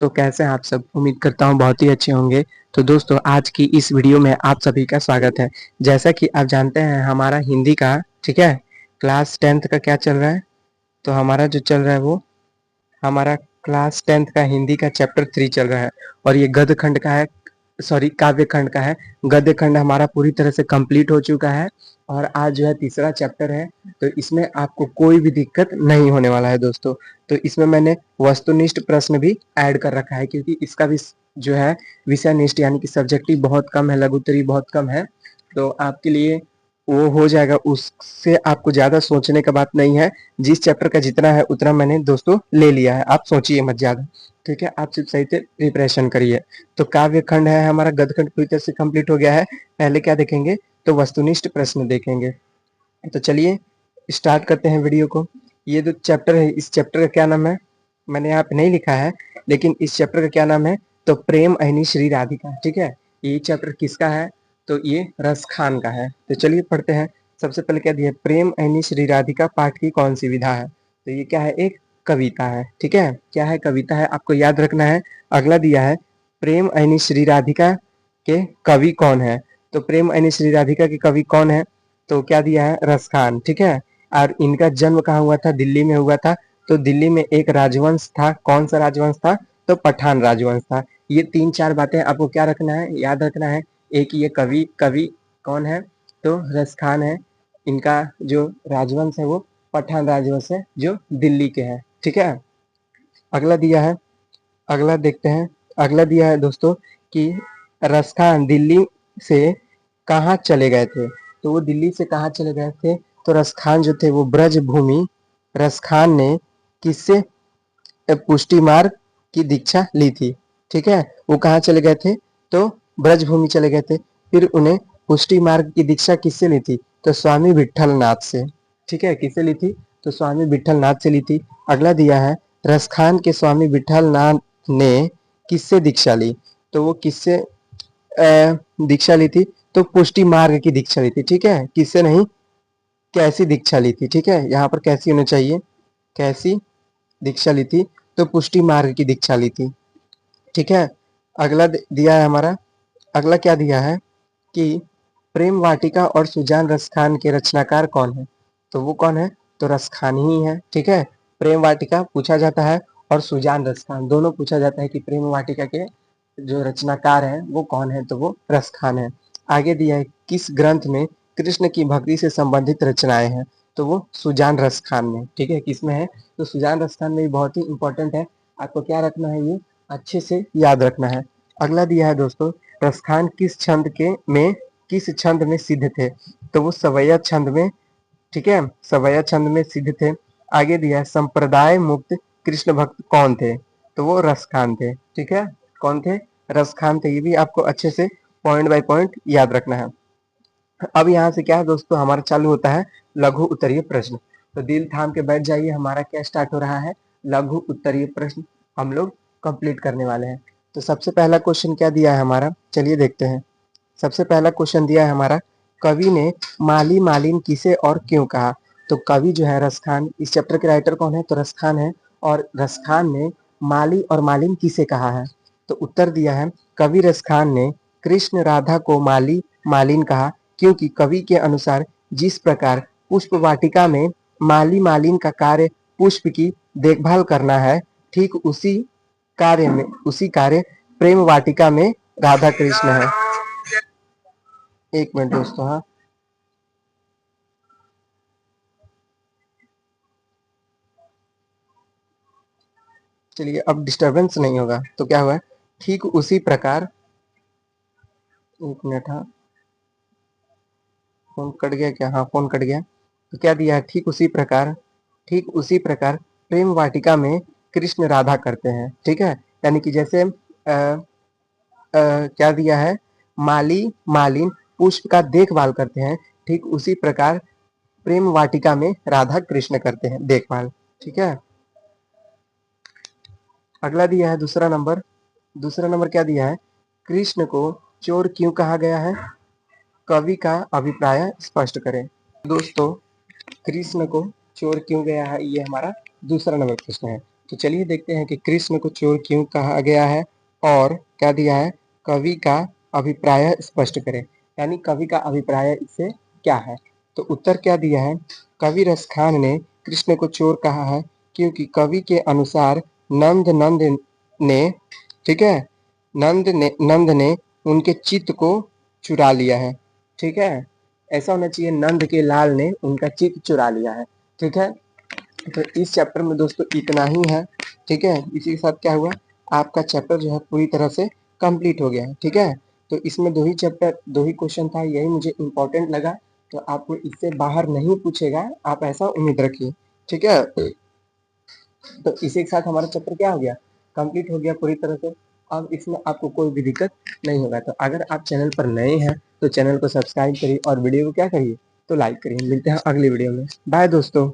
तो कैसे हैं आप सब? उम्मीद करता हूँ बहुत ही अच्छे होंगे। तो दोस्तों आज की इस वीडियो में आप सभी का स्वागत है। जैसा कि आप जानते हैं हमारा हिंदी का ठीक है क्लास 10th का क्या चल रहा है। तो हमारा जो चल रहा है वो हमारा क्लास 10th का हिंदी का चैप्टर 3 चल रहा है और ये गद्य खंड का है, सॉरी काव्य खंड का है। गद्य खंड हमारा पूरी तरह से कंप्लीट हो चुका है और आज जो है तीसरा चैप्टर है। तो इसमें आपको कोई भी दिक्कत नहीं होने वाला है दोस्तों। तो इसमें मैंने वस्तुनिष्ठ प्रश्न भी ऐड कर रखा है क्योंकि इसका भी जो है विषय निष्ठ यानी कि सब्जेक्टिव बहुत कम है, लघु उत्तरीय बहुत कम है। तो आपके लिए वो हो जाएगा, उससे आपको ज्यादा सोचने का बात नहीं है। जिस चैप्टर का जितना है उतना मैंने दोस्तों ले लिया है, आप सोचिए मत ज्यादा। ठीक है, आप सिर्फ सही से प्रिपरेशन करिए। तो काव्य खंड है हमारा, गद्य खंड पूरी तरह से कंप्लीट हो गया है। पहले क्या देखेंगे? तो वस्तुनिष्ठ प्रश्न देखेंगे। तो चलिए स्टार्ट करते हैं वीडियो को। ये जो चैप्टर है, इस चैप्टर का क्या नाम है मैंने यहाँ पे नहीं लिखा है, लेकिन इस चैप्टर का क्या नाम है? तो प्रेम अहिनी श्री राधिका। ठीक है, ये चैप्टर किसका है? तो ये रस खान का है। तो चलिए पढ़ते हैं। सबसे पहले क्या दिया है? प्रेम अहिनी श्री राधिका पाठ की कौन सी विधा है? तो ये क्या है? एक कविता है। ठीक है, क्या है? कविता है, आपको याद रखना है। अगला दिया है प्रेम अहिनी श्री राधिका के कवि कौन है? तो प्रेम अहिनी श्री राधिका के कवि कौन है? तो क्या दिया है? रस खान। ठीक है, और इनका जन्म कहाँ हुआ था? दिल्ली में हुआ था। तो दिल्ली में एक राजवंश था, कौन सा राजवंश था? तो पठान राजवंश था। ये तीन चार बातें आपको क्या रखना है, याद रखना है। एक ये कवि कवि कौन है? तो रस खान है। इनका जो राजवंश है वो पठान राजवंश है जो दिल्ली के है। ठीक है, अगला दिया है, अगला देखते हैं। अगला दिया है दोस्तों कि रस खान दिल्ली से कहाँ चले गए थे? तो वो दिल्ली से कहाँ चले गए थे? तो रस खान जो थे वो ब्रज भूमि, रस खान ने किससे पुष्टि मार्ग की दीक्षा ली थी? ठीक है, वो कहाँ चले गए थे? तो ब्रजभूमि चले गए थे। फिर उन्हें पुष्टि मार्ग की दीक्षा किससे ली थी? तो स्वामी विट्ठल नाथ से। ठीक है, किससे ली थी? तो स्वामी विट्ठल नाथ से ली थी। अगला दिया है रसखान के स्वामी विट्ठल नाथ ने किससे दीक्षा ली? तो वो किससे दीक्षा ली थी? तो पुष्टि मार्ग की दीक्षा ली थी। ठीक है, किससे नहीं, कैसी दीक्षा ली थी। ठीक है, यहाँ पर कैसी होना चाहिए, कैसी दीक्षा ली थी। तो पुष्टि मार्ग की दीक्षा ली थी। ठीक है, अगला दिया है हमारा, अगला क्या दिया है कि प्रेम वाटिका और सुजान रसखान के रचनाकार कौन है? तो वो कौन है? तो रसखान ही है। ठीक है, प्रेम वाटिका पूछा जाता है और सुजान रसखान दोनों पूछा जाता है कि प्रेम वाटिका के जो रचनाकार हैं वो कौन है? तो वो रसखान है। आगे दिया है किस ग्रंथ में कृष्ण की भक्ति से संबंधित रचनाएं हैं? तो वो सुजान रसखान में। ठीक है, किसमें है? तो सुजान रसखान में बहुत ही इंपॉर्टेंट है, आपको क्या रखना है, ये अच्छे से याद रखना है। अगला दिया है दोस्तों रसखान किस छंद के में, किस छंद में सिद्ध थे? तो वो सवैया छंद में। ठीक है, सवैया छंद में सिद्ध थे। आगे दिया है संप्रदाय मुक्त कृष्ण भक्त कौन थे? तो वो रसखान थे। ठीक है, कौन थे? रसखान थे। ये भी आपको अच्छे से पॉइंट बाय पॉइंट याद रखना है। अब यहाँ से क्या है दोस्तों, हमारा चालू होता है लघु उत्तरीय प्रश्न। तो दिल थाम के बैठ जाइए, हमारा क्या स्टार्ट हो रहा है? लघु उत्तरीय प्रश्न हम लोग कंप्लीट करने वाले हैं। तो सबसे पहला क्वेश्चन क्या दिया है हमारा, चलिए देखते हैं। सबसे पहला क्वेश्चन दिया है हमारा, कवि ने माली मालिन किसे और क्यों कहा? तो कवि जो है रसखान, इस चैप्टर के राइटर कौन है? तो रसखान है। और रसखान ने माली और मालिन किसे कहा है? तो उत्तर दिया है कवि रसखान ने कृष्ण राधा को माली मालिन कहा क्योंकि कवि के अनुसार जिस प्रकार पुष्प वाटिका में माली मालिन का कार्य पुष्प की देखभाल करना है, ठीक उसी कार्य प्रेम वाटिका में राधा कृष्ण है। एक मिनट दोस्तों, हाँ चलिए, अब डिस्टरबेंस नहीं होगा। तो क्या हुआ? ठीक उसी प्रकार, एक मिनट, हाँ फोन कट गया क्या? हाँ फोन कट गया। तो क्या दिया है? ठीक उसी प्रकार, ठीक उसी प्रकार प्रेम वाटिका में कृष्ण राधा करते हैं। ठीक है, यानी कि जैसे क्या दिया है? माली मालिन पुष्प का देखभाल करते हैं, ठीक उसी प्रकार प्रेम वाटिका में राधा कृष्ण करते हैं देखभाल। ठीक है, अगला दिया है दूसरा नंबर। दूसरा नंबर क्या दिया है? कृष्ण को चोर क्यों कहा गया है? कवि का अभिप्राय स्पष्ट करें। दोस्तों कृष्ण को चोर क्यों गया है, ये हमारा दूसरा नंबर प्रश्न है। तो चलिए देखते हैं कि कृष्ण को चोर क्यों कहा गया है और क्या दिया है, कवि का अभिप्राय स्पष्ट करें। यानी कवि का अभिप्राय इससे क्या है। तो उत्तर क्या दिया है, कवि रस खान ने कृष्ण को चोर कहा है क्योंकि कवि के अनुसार नंद ने, ठीक है, नंद ने उनके चित्त को चुरा लिया है। ठीक है, ऐसा होना चाहिए, नंद के लाल ने उनका चित्त चुरा लिया है। ठीक है, तो इस चैप्टर में दोस्तों इतना ही है। ठीक है, इसी के साथ क्या हुआ, आपका चैप्टर जो है पूरी तरह से कंप्लीट हो गया है। ठीक है, तो इसमें दो ही चैप्टर, दो ही क्वेश्चन था, यही मुझे इम्पोर्टेंट लगा। तो आपको इससे बाहर नहीं पूछेगा, आप ऐसा उम्मीद रखिए। ठीक है, तो इसी के साथ हमारा चैप्टर क्या हो गया, कंप्लीट हो गया पूरी तरह से। अब इसमें आपको कोई भी दिक्कत नहीं होगा। तो अगर आप चैनल पर नए हैं तो चैनल को सब्सक्राइब करिए और वीडियो को क्या करिए, तो लाइक करिए। मिलते हैं अगली वीडियो में। बाय दोस्तों।